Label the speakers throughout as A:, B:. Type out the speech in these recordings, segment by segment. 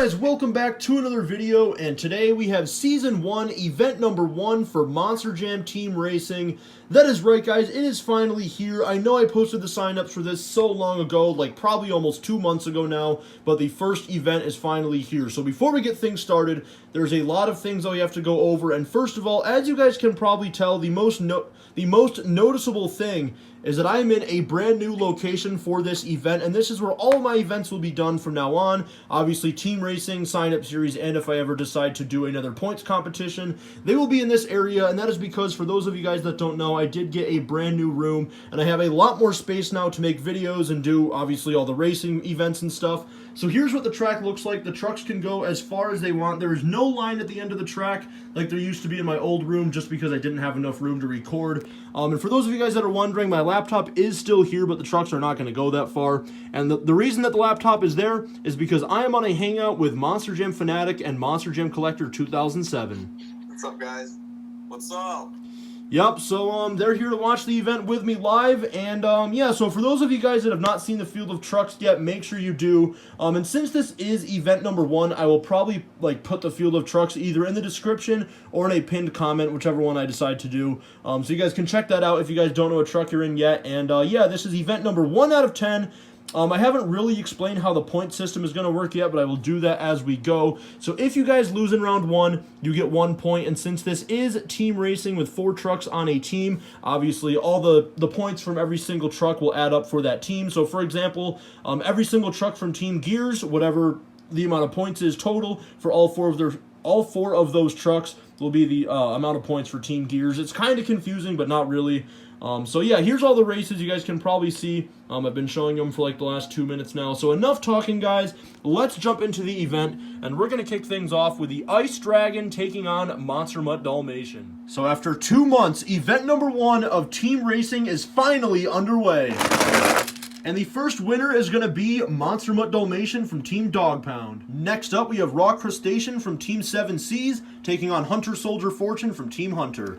A: guys, welcome back to another video, and today we have Season 1, Event Number 1 for Monster Jam Team Racing. That is right, guys, it is finally here. I know I posted the sign-ups for this so long ago, like probably almost 2 months ago now, but the first event is finally here. So before we get things started, there's a lot of things that we have to go over, and first of all, as you guys can probably tell, the most noticeable thing is that I'm in a brand new location for this event, and this is where all of my events will be done from now on. Obviously, team racing, sign-up series, and if I ever decide to do another points competition, they will be in this area, and that is because, for those of you guys that don't know, I did get a brand new room, and I have a lot more space now to make videos and do, obviously, all the racing events and stuff. So here's what the track looks like. The trucks can go as far as they want. There is no line at the end of the track like there used to be in my old room, just because I didn't have enough room to record. And for those of you guys that are wondering, my laptop is still here, but the trucks are not going to go that far. And the reason that the laptop is there is because I am on a hangout with Monster Jam Fanatic and Monster Jam Collector 2007.
B: What's up, guys? What's up?
A: Yep, so they're here to watch the event with me live, and yeah, so for those of you guys that have not seen the field of trucks yet, make sure you do. And since this is event number 1, I will probably put the field of trucks either in the description or in a pinned comment, whichever one I decide to do. So you guys can check that out if you guys don't know what truck you're in yet. And yeah, this is event number 1 out of 10. I haven't really explained how the point system is going to work yet, but I will do that as we go. So if you guys lose in round 1, you get 1 point, and since this is team racing with 4 trucks on a team, obviously all the points from every single truck will add up for that team. So for example, every single truck from Team Gears, whatever the amount of points is total for all four of those trucks will be the amount of points for Team Gears. It's kind of confusing, but not really. So yeah, here's all the races you guys can probably see. I've been showing them for like the last 2 minutes now. So enough talking, guys. Let's jump into the event, and we're going to kick things off with the Ice Dragon taking on Monster Mutt Dalmatian. So after 2 months, event number 1 of team racing is finally underway. And the first winner is going to be Monster Mutt Dalmatian from Team Dog Pound. Next up, we have Raw Crustacean from Team 7 Seas taking on Hunter Soldier Fortune from Team Hunter.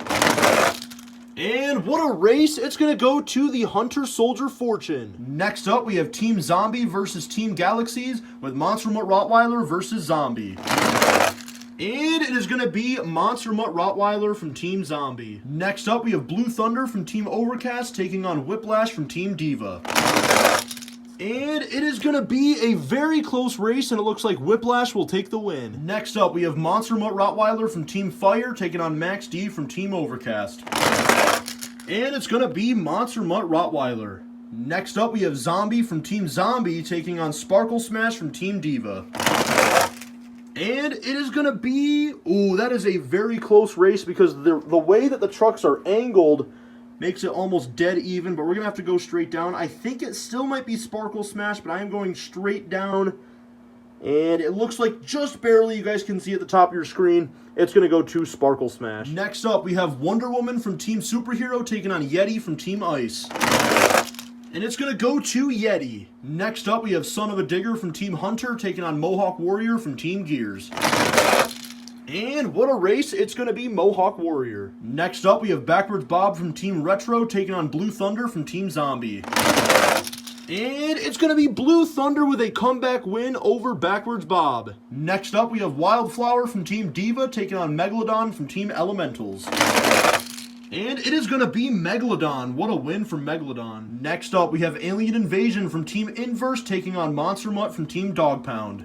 A: And what a race! It's going to go to the Hunter Soldier Fortune. Next up, we have Team Zombie versus Team Galaxies with Monster Mutt Rottweiler versus Zombie. And it is going to be Monster Mutt Rottweiler from Team Zombie. Next up, we have Blue Thunder from Team Overcast taking on Whiplash from Team Diva. And it is going to be a very close race, and it looks like Whiplash will take the win. Next up, we have Monster Mutt Rottweiler from Team Fire taking on Max D from Team Overcast. And it's going to be Monster Mutt Rottweiler. Next up, we have Zombie from Team Zombie taking on Sparkle Smash from Team Diva. And it is going to be... Ooh, that is a very close race because the way that the trucks are angled makes it almost dead even, but we're going to have to go straight down. I think it still might be Sparkle Smash, but I am going straight down. And it looks like just barely, you guys can see at the top of your screen, it's going to go to Sparkle Smash. Next up, we have Wonder Woman from Team Superhero taking on Yeti from Team Ice. And it's going to go to Yeti. Next up, we have Son of a Digger from Team Hunter taking on Mohawk Warrior from Team Gears. And what a race, it's going to be Mohawk Warrior. Next up, we have Backwards Bob from Team Retro taking on Blue Thunder from Team Zombie. And it's going to be Blue Thunder with a comeback win over Backwards Bob. Next up, we have Wildfire from Team Diva taking on Megalodon from Team Elementals. And it is going to be Megalodon. What a win for Megalodon. Next up, we have Alien Invasion from Team Inverse taking on Monster Mutt from Team Dog Pound.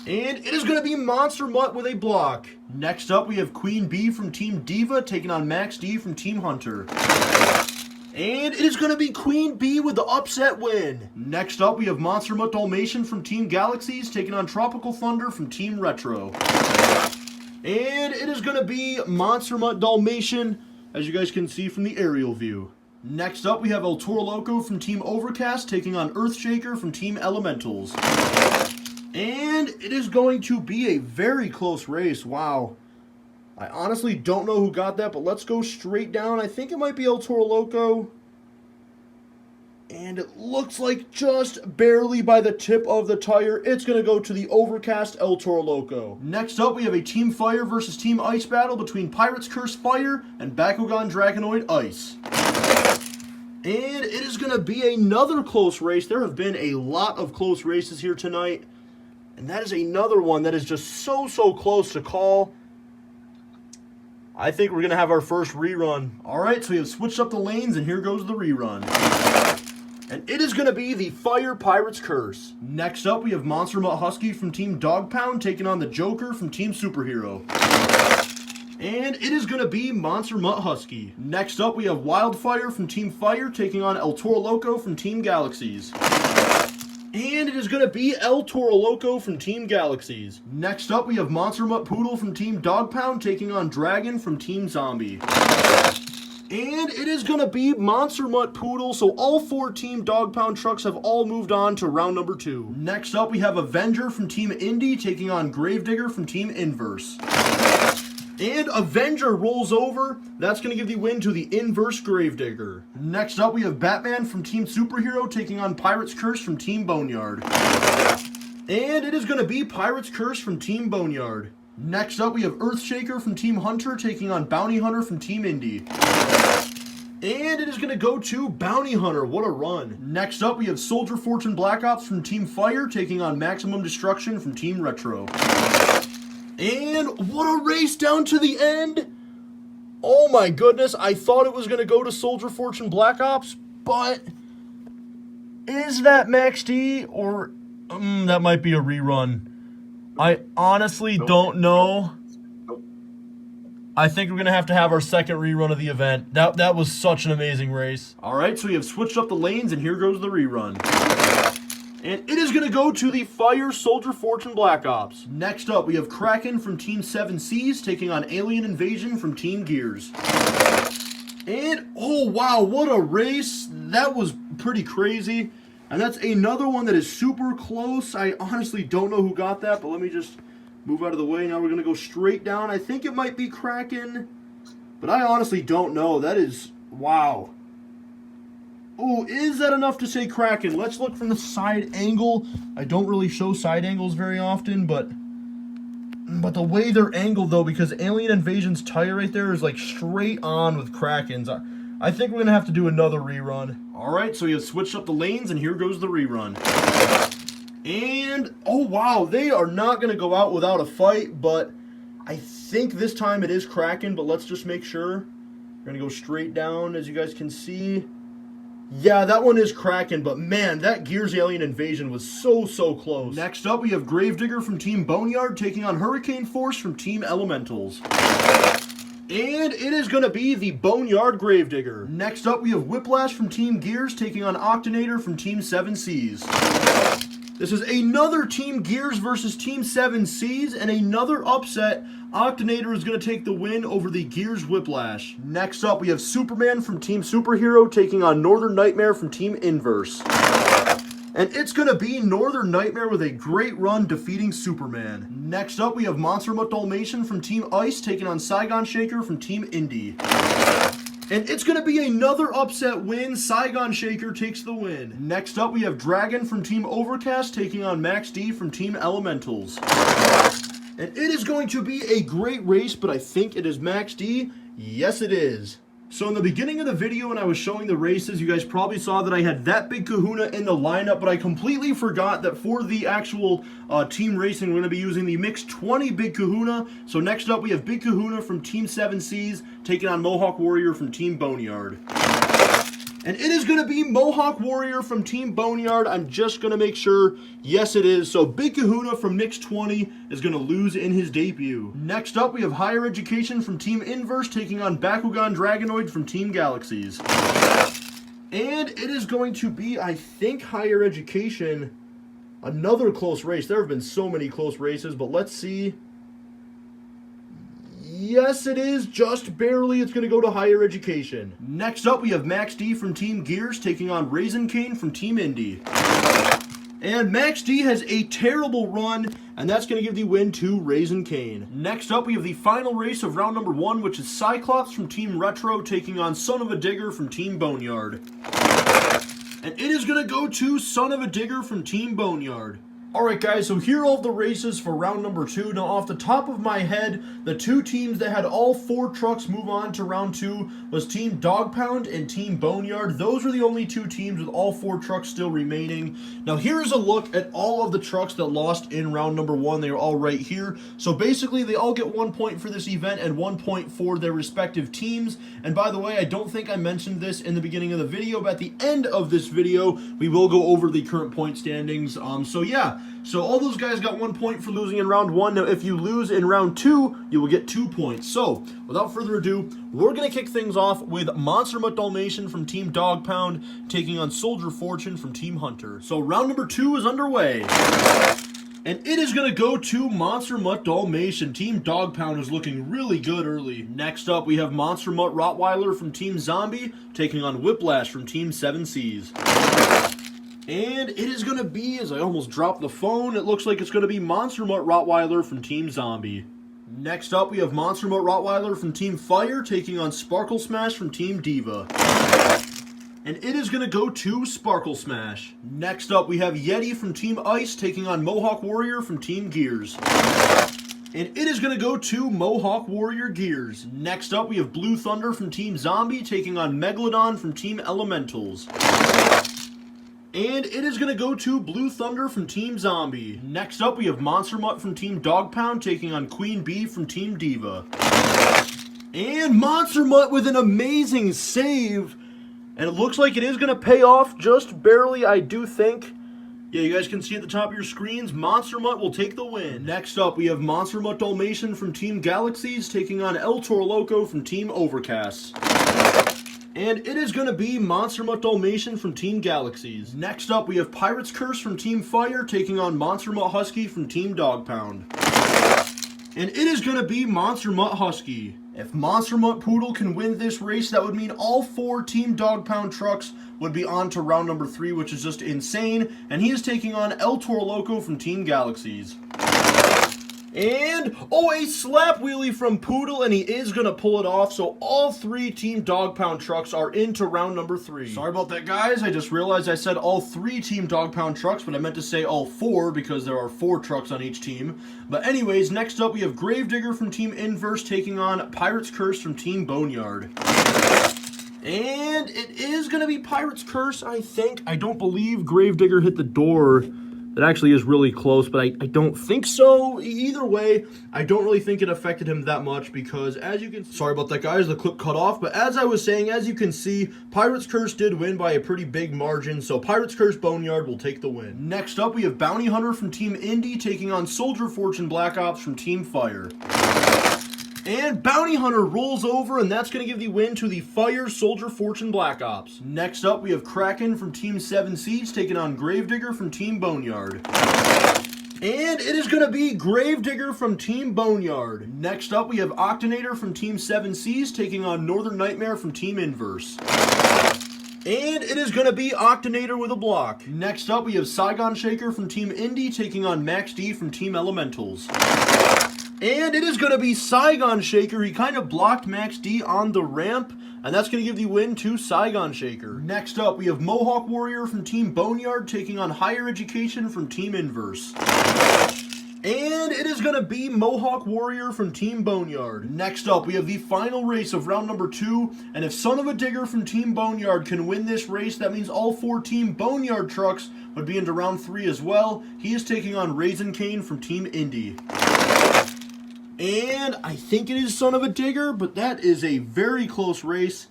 A: And it is going to be Monster Mutt with a block. Next up, we have Queen Bee from Team Diva taking on Max D from Team Hunter. And it is going to be Queen Bee with the upset win. Next up, we have Monster Mutt Dalmatian from Team Galaxies taking on Tropical Thunder from Team Retro. And it is going to be Monster Mutt Dalmatian, as you guys can see from the aerial view. Next up, we have El Toro Loco from Team Overcast taking on Earthshaker from Team Elementals. And it is going to be a very close race. Wow. I honestly don't know who got that, but let's go straight down. I think it might be El Toro Loco. And it looks like just barely by the tip of the tire, it's going to go to the Overcast El Toro Loco. Next up, we have a Team Fire versus Team Ice battle between Pirates Curse Fire and Bakugan Dragonoid Ice. And it is going to be another close race. There have been a lot of close races here tonight. And that is another one that is just so close to call. I think we're going to have our first rerun. All right, so we have switched up the lanes, and here goes the rerun. And it is going to be the Fire Pirate's Curse. Next up, we have Monster Mutt Husky from Team Dog Pound taking on the Joker from Team Superhero. And it is going to be Monster Mutt Husky. Next up, we have Wildfire from Team Fire taking on El Toro Loco from Team Galaxies. And it is going to be El Toro Loco from Team Galaxies. Next up, we have Monster Mutt Poodle from Team Dog Pound taking on Dragon from Team Zombie. And it is going to be Monster Mutt Poodle, so all 4 Team Dog Pound trucks have all moved on to round number 2. Next up, we have Avenger from Team Indy taking on Gravedigger from Team Inverse. And Avenger rolls over. That's going to give the win to the Inverse Gravedigger. Next up, we have Batman from Team Superhero taking on Pirate's Curse from Team Boneyard. And it is going to be Pirate's Curse from Team Boneyard. Next up, we have Earthshaker from Team Hunter taking on Bounty Hunter from Team Indy. And it is going to go to Bounty Hunter. What a run. Next up, we have Soldier Fortune Black Ops from Team Fire taking on Maximum Destruction from Team Retro. And what a race down to the end. Oh my goodness, I thought it was going to go to Soldier Fortune Black Ops, but is that Max D or that might be a rerun? I honestly don't know. I think we're going to have our second rerun of the event. That was such an amazing race. All right, so we have switched up the lanes, and here goes the rerun. And it is going to go to the Fire Soldier Fortune Black Ops. Next up, we have Kraken from Team 7 Seas taking on Alien Invasion from Team Gears. And, oh wow, what a race. That was pretty crazy. And that's another one that is super close. I honestly don't know who got that, but let me just move out of the way. Now we're going to go straight down. I think it might be Kraken, but I honestly don't know. That is, wow. Oh, is that enough to say Kraken? Let's look from the side angle. I don't really show side angles very often, but the way they're angled, though, because Alien Invasion's tire right there is, like, straight on with Kraken's. I think we're going to have to do another rerun. All right, so we have switched up the lanes, and here goes the rerun. And, oh, wow, they are not going to go out without a fight, but I think this time it is Kraken, but let's just make sure. We're going to go straight down, as you guys can see. Yeah, that one is Kraken, but man, that Gears Alien Invasion was so close. Next up, we have Gravedigger from Team Boneyard taking on Hurricane Force from Team Elementals. And it is going to be the Boneyard Gravedigger. Next up, we have Whiplash from Team Gears taking on Octanator from Team 7 Seas. This is another Team Gears versus Team 7 Seas, and another upset. Octanator is going to take the win over the Gears Whiplash. Next up, we have Superman from Team Superhero taking on Northern Nightmare from Team Inverse. And it's going to be Northern Nightmare with a great run defeating Superman. Next up, we have Monster Mutt Dalmatian from Team Ice taking on Saigon Shaker from Team Indy. And it's going to be another upset win. Saigon Shaker takes the win. Next up, we have Dragon from Team Overcast taking on Max D from Team Elementals. And it is going to be a great race, but I think it is Max D. Yes, it is. So in the beginning of the video when I was showing the races, you guys probably saw that I had that Big Kahuna in the lineup, but I completely forgot that for the actual team racing, we're going to be using the Mixed 20 Big Kahuna. So next up, we have Big Kahuna from Team 7 Seas taking on Mohawk Warrior from Team Boneyard. And it is going to be Mohawk Warrior from Team Boneyard. I'm just going to make sure. Yes, it is. So Big Kahuna from Mix 20 is going to lose in his debut. Next up, we have Higher Education from Team Inverse taking on Bakugan Dragonoid from Team Galaxies. And it is going to be, I think, Higher Education. Another close race. There have been so many close races, but let's see. Yes, it is. Just barely. It's going to go to Higher Education. Next up, we have Max D from Team Gears taking on Raisin Cane from Team Indy. And Max D has a terrible run, and that's going to give the win to Raisin Cane. Next up, we have the final race of round number 1, which is Cyclops from Team Retro taking on Son of a Digger from Team Boneyard. And it is going to go to Son of a Digger from Team Boneyard. Alright guys, so here are all the races for round number 2. Now off the top of my head, the two teams that had all 4 trucks move on to round 2 was Team Dog Pound and Team Boneyard. Those are the only 2 teams with all 4 trucks still remaining. Now here's a look at all of the trucks that lost in round number 1. They are all right here. So basically they all get 1 point for this event and 1 point for their respective teams. And by the way, I don't think I mentioned this in the beginning of the video, but at the end of this video, we will go over the current point standings. So yeah. So all those guys got 1 point for losing in round 1. Now if you lose in round 2, you will get 2 points. So without further ado, we're going to kick things off with Monster Mutt Dalmatian from Team Dog Pound taking on Soldier Fortune from Team Hunter. So round number 2 is underway. And it is going to go to Monster Mutt Dalmatian. Team Dog Pound is looking really good early. Next up, we have Monster Mutt Rottweiler from Team Zombie taking on Whiplash from Team 7 Seas. And it is going to be, as I almost dropped the phone, it looks like it's going to be Monster Mutt Rottweiler from Team Zombie. Next up, we have Monster Mutt Rottweiler from Team Fire taking on Sparkle Smash from Team Diva. And it is going to go to Sparkle Smash. Next up, we have Yeti from Team Ice taking on Mohawk Warrior from Team Gears. And it is going to go to Mohawk Warrior Gears. Next up, we have Blue Thunder from Team Zombie taking on Megalodon from Team Elementals. And it is going to go to Blue Thunder from Team Zombie. Next up, we have Monster Mutt from Team Dog Pound taking on Queen Bee from Team Diva. And Monster Mutt with an amazing save. And it looks like it is going to pay off just barely, I do think. Yeah, you guys can see at the top of your screens, Monster Mutt will take the win. Next up, we have Monster Mutt Dalmatian from Team Galaxies taking on El Toro Loco from Team Overcast. And it is going to be Monster Mutt Dalmatian from Team Galaxies. Next up, we have Pirate's Curse from Team Fire taking on Monster Mutt Husky from Team Dog Pound. And it is going to be Monster Mutt Husky. If Monster Mutt Poodle can win this race, that would mean all 4 Team Dog Pound trucks would be on to round number 3, which is just insane. And he is taking on El Toro Loco from Team Galaxies. And, oh, a slap wheelie from Poodle, and he is going to pull it off. So all 3 Team Dog Pound trucks are into round number 3. Sorry about that, guys. I just realized I said all 3 Team Dog Pound trucks, but I meant to say all 4 because there are 4 trucks on each team. But anyways, next up we have Gravedigger from Team Inverse taking on Pirate's Curse from Team Boneyard. And it is going to be Pirate's Curse, I think. I don't believe Gravedigger hit the door. That actually is really close, but I don't think so. Either way, I don't really think it affected him that much because as you can... Sorry about that, guys. The clip cut off. But as I was saying, as you can see, Pirate's Curse did win by a pretty big margin. So Pirate's Curse Boneyard will take the win. Next up, we have Bounty Hunter from Team Indy taking on Soldier Fortune Black Ops from Team Fire. And Bounty Hunter rolls over, and that's going to give the win to the Fire Soldier Fortune Black Ops. Next up, we have Kraken from Team 7 Seas taking on Gravedigger from Team Boneyard. And it is going to be Gravedigger from Team Boneyard. Next up, we have Octonator from Team 7 Seas taking on Northern Nightmare from Team Inverse. And it is going to be Octonator with a block. Next up, we have Saigon Shaker from Team Indy taking on Max D from Team Elementals. And it is going to be Saigon Shaker. He kind of blocked Max D on the ramp, and that's going to give the win to Saigon Shaker. Next up, we have Mohawk Warrior from Team Boneyard taking on Higher Education from Team Inverse. And it is going to be Mohawk Warrior from Team Boneyard. Next up, we have the final race of round number 2. And if Son of a Digger from Team Boneyard can win this race, that means all 4 Team Boneyard trucks would be into round 3 as well. He is taking on Raisin Cane from Team Indy. And I think it is Son of a Digger, but that is a very close race.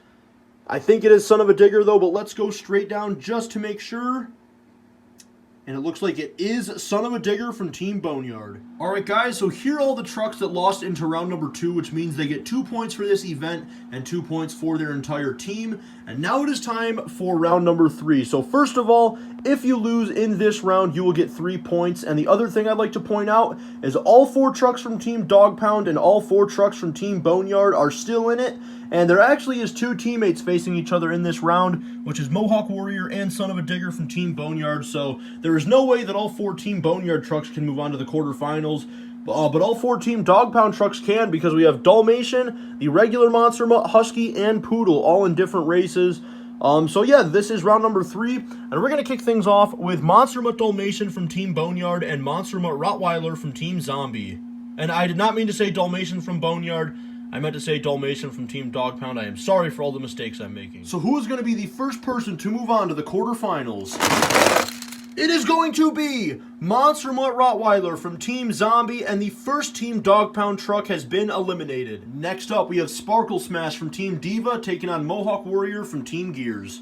A: I think it is Son of a Digger, though, but let's go straight down just to make sure. And it looks like it is Son of a Digger from Team Boneyard. Alright guys, so here are all the trucks that lost into round number 2, which means they get 2 points for this event and 2 points for their entire team. And now it is time for round number 3. So first of all, if you lose in this round, you will get 3 points. And the other thing I'd like to point out is all 4 trucks from Team Dog Pound and all 4 trucks from Team Boneyard are still in it. And there actually is 2 teammates facing each other in this round, which is Mohawk Warrior and Son of a Digger from Team Boneyard. So there is no way that all 4 Team Boneyard trucks can move on to the quarterfinals. But all 4 Team Dog Pound trucks can, because we have Dalmatian, the regular Monster Mutt, Husky, and Poodle all in different races. So yeah, this is round number 3, and we're going to kick things off with Monster Mutt Dalmatian from Team Boneyard and Monster Mutt Rottweiler from Team Zombie. And I did not mean to say Dalmatian from Boneyard. I meant to say Dalmatian from Team Dog Pound. I am sorry for all the mistakes I'm making. So who is going to be the first person to move on to the quarterfinals? It is going to be Monster Mutt Rottweiler from Team Zombie, and the first Team Dog Pound truck has been eliminated. Next up, we have Sparkle Smash from Team Diva taking on Mohawk Warrior from Team Gears.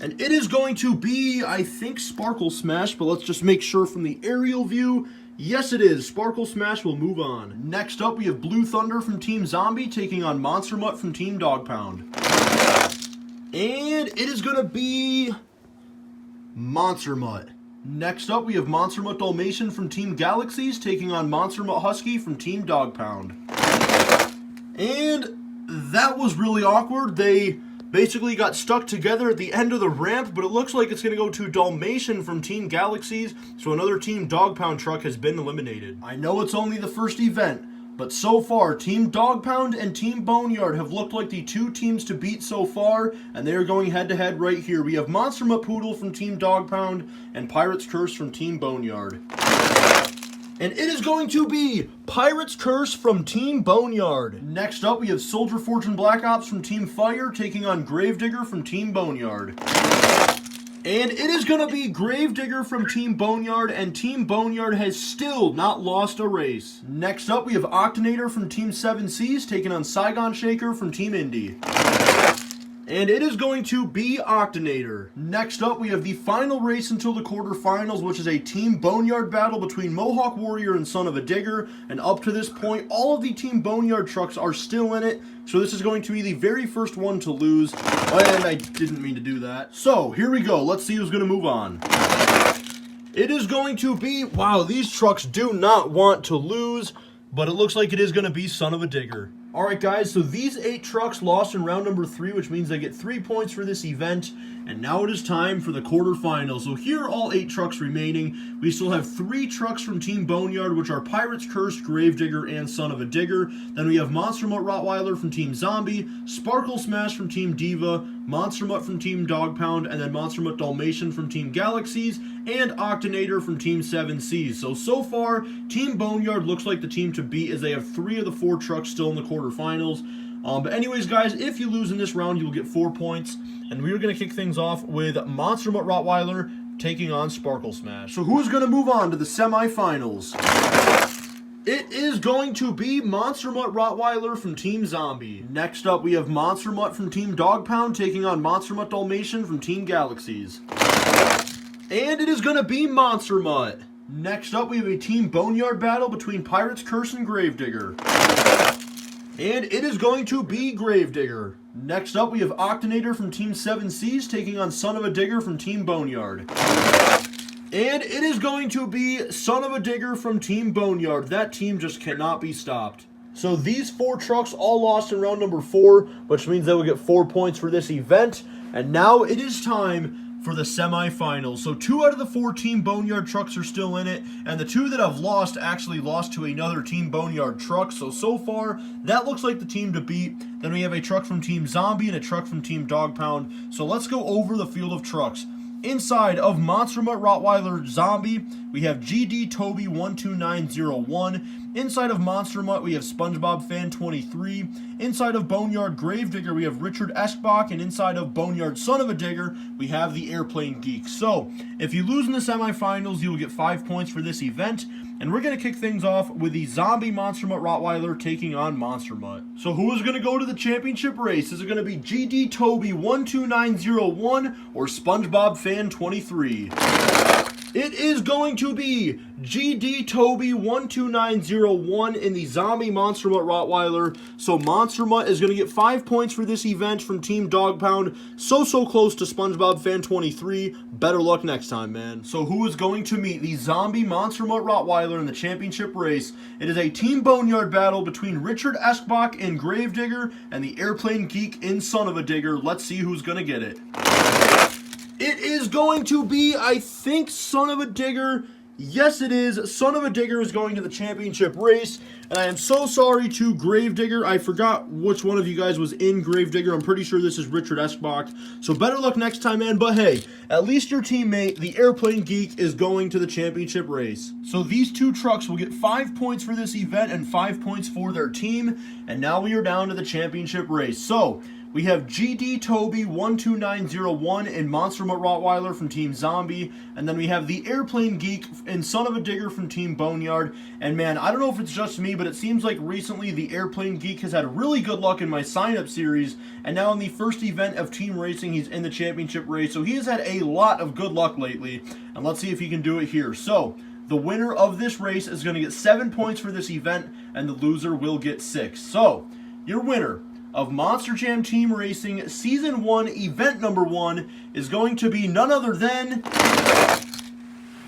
A: And it is going to be, I think, Sparkle Smash, but let's just make sure from the aerial view. Yes, it is. Sparkle Smash will move on. Next up, we have Blue Thunder from Team Zombie taking on Monster Mutt from Team Dog Pound. And it is going to be Monster Mutt. Next up, we have Monster Mutt Dalmatian from Team Galaxies taking on Monster Mutt Husky from Team Dog Pound. And that was really awkward. They basically got stuck together at the end of the ramp, but it looks like it's going to go to Dalmatian from Team Galaxies, so another Team Dog Pound truck has been eliminated. I know it's only the first event, but so far, Team Dog Pound and Team Boneyard have looked like the two teams to beat so far, and they are going head-to-head right here. We have Monster Mutt Poodle from Team Dog Pound and Pirate's Curse from Team Boneyard. And it is going to be Pirate's Curse from Team Boneyard. Next up, we have Soldier Fortune Black Ops from Team Fire taking on Gravedigger from Team Boneyard. And it is going to be Gravedigger from Team Boneyard, and Team Boneyard has still not lost a race. Next up, we have Octonator from Team 7Cs taking on Saigon Shaker from Team Indy. And it is going to be Octonator. Next up, we have the final race until the quarterfinals, which is a Team Boneyard battle between Mohawk Warrior and Son of a Digger. And up to this point, all of the Team Boneyard trucks are still in it. So this is going to be the very first one to lose. And I didn't mean to do that. So here we go. Let's see who's going to move on. It is going to be, wow, these trucks do not want to lose, but it looks like it is going to be Son of a Digger. Alright guys, so these 8 trucks lost in round number 3, which means they get 3 points for this event. And now it is time for the quarterfinals. So here are all 8 trucks remaining. We still have 3 trucks from Team Boneyard, which are Pirate's Curse, Gravedigger, and Son of a Digger. Then we have Monster Mutt Rottweiler from Team Zombie, Sparkle Smash from Team Diva, Monster Mutt from Team Dog Pound, and then Monster Mutt Dalmatian from Team Galaxies, and Octonator from Team 7Cs. So far, Team Boneyard looks like the team to beat, as they have 3 of the 4 trucks still in the quarterfinals. But anyways, guys, if you lose in this round, you will get 4 points. And we are going to kick things off with Monster Mutt Rottweiler taking on Sparkle Smash. So who's going to move on to the semifinals? It is going to be Monster Mutt Rottweiler from Team Zombie. Next up, we have Monster Mutt from Team Dog Pound taking on Monster Mutt Dalmatian from Team Galaxies. And it is going to be Monster Mutt. Next up, we have a Team Boneyard battle between Pirate's Curse and Gravedigger. And it is going to be Gravedigger. Next up, we have Octonator from Team 7Cs taking on Son of a Digger from Team Boneyard. And it is going to be Son of a Digger from Team Boneyard. That team just cannot be stopped. So these 4 trucks all lost in round number 4, which means they will get 4 points for this event. And now it is time for the semifinals. So 2 out of the 4 Team Boneyard trucks are still in it, and the 2 that have lost actually lost to another Team Boneyard truck. So far, that looks like the team to beat. Then we have a truck from Team Zombie and a truck from Team Dog Pound. So let's go over the field of trucks. Inside of Monster Mutt Rottweiler Zombie, we have GD Toby 12901. Inside of Monster Mutt, we have SpongeBob Fan 23. Inside of Boneyard Gravedigger, we have Richard Eschbach. And inside of Boneyard Son of a Digger, we have the Airplane Geek. So, if you lose in the semifinals, you will get 5 points for this event. And we're going to kick things off with the Zombie Monster Mutt Rottweiler taking on Monster Mutt. So who is going to go to the championship race? Is it going to be GD Toby 12901 or SpongeBob Fan 23? It is going to be GD Toby 12901 in the Zombie Monster Mutt Rottweiler. So Monster Mutt is going to get 5 points for this event from Team Dog Pound. So close to SpongeBob Fan 23. Better luck next time, man. So who is going to meet the Zombie Monster Mutt Rottweiler in the championship race? It is a Team Boneyard battle between Richard Eschbach and Gravedigger and the Airplane Geek in Son of a Digger. Let's see who's going to get it. It is going to be, I think, Son of a Digger Yes, it is. Son of a Digger is going to the championship race, and I am so sorry to Gravedigger. I forgot which one of you guys was in Gravedigger. I'm pretty sure this is Richard Eskbach. So better luck next time, man. But hey, at least your teammate, the Airplane Geek, is going to the championship race. So these two trucks will get 5 points for this event and 5 points for their team. And now we are down to the championship race. So we have GD Toby 12901 and Monster Mutt Rottweiler from Team Zombie. And then we have the Airplane Geek and Son of a Digger from Team Boneyard. And man, I don't know if it's just me, but it seems like recently the Airplane Geek has had really good luck in my sign-up series. And now in the first event of team racing, he's in the championship race. So he has had a lot of good luck lately. And let's see if he can do it here. So the winner of this race is going to get 7 points for this event, and the loser will get 6. So your winner of Monster Jam Team Racing Season 1, Event Number 1, is going to be none other than...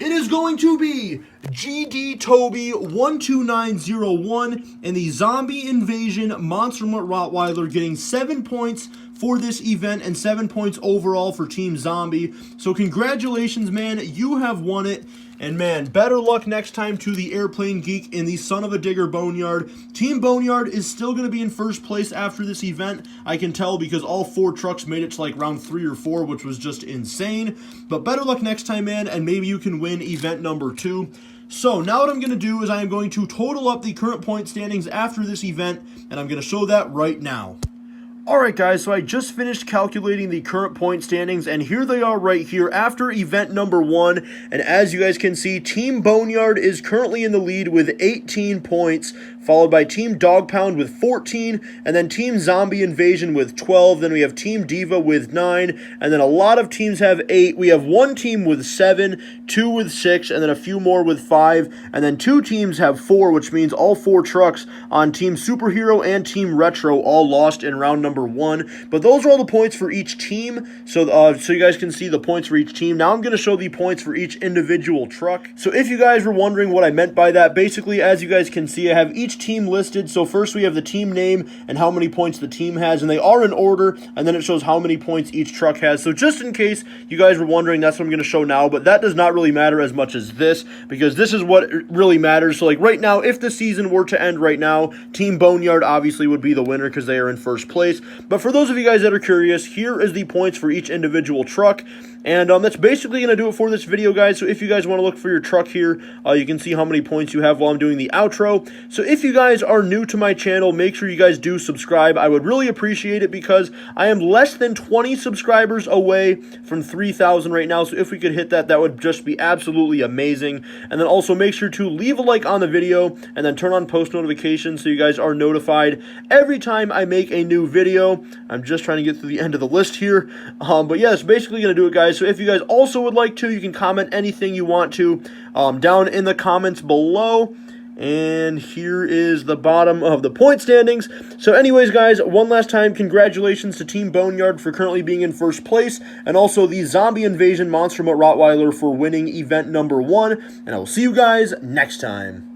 A: It is going to be GD Toby 12901 in the Zombie Invasion Monster Mutt Rottweiler, getting 7 points for this event and 7 points overall for Team Zombie. So congratulations, man. You have won it. And man, better luck next time to the Airplane Geek in the Son of a Digger Boneyard. Team Boneyard is still going to be in first place after this event. I can tell because all 4 trucks made it to like round 3 or 4, which was just insane. But better luck next time, man, and maybe you can win event number 2. So now what I'm going to do is I am going to total up the current point standings after this event, and I'm going to show that right now. Alright guys, so I just finished calculating the current point standings, and here they are right here after event number 1, and as you guys can see, Team Boneyard is currently in the lead with 18 points, followed by Team Dog Pound with 14, and then Team Zombie Invasion with 12, then we have Team Diva with 9, and then a lot of teams have 8, we have one team with 7, 2 with 6, and then a few more with 5, and then 2 teams have 4, which means all 4 trucks on Team Superhero and Team Retro all lost in round number 1, but those are all the points for each team, so you guys can see the points for each team. Now I'm going to show the points for each individual truck. So if you guys were wondering what I meant by that, basically as you guys can see, I have each team listed. So first we have the team name and how many points the team has, and they are in order, and then it shows how many points each truck has. So just in case you guys were wondering, that's what I'm going to show now, but that does not really matter as much as this, because this is what really matters. So like right now, if the season were to end right now, Team Boneyard obviously would be the winner because they are in first place. But for those of you guys that are curious, here is the points for each individual truck. And that's basically going to do it for this video, guys. So if you guys want to look for your truck here, you can see how many points you have while I'm doing the outro. So if you guys are new to my channel, make sure you guys do subscribe. I would really appreciate it because I am less than 20 subscribers away from 3,000 right now. So if we could hit that, that would just be absolutely amazing. And then also make sure to leave a like on the video and then turn on post notifications so you guys are notified every time I make a new video. I'm just trying to get through the end of the list here. But yeah, that's basically going to do it, guys. So if you guys also would like to, you can comment anything you want to down in the comments below. And here is the bottom of the point standings. So anyways, guys, one last time, congratulations to Team Boneyard for currently being in first place, and also the Zombie Invasion Monster Mutt Rottweiler for winning event number 1. And I will see you guys next time.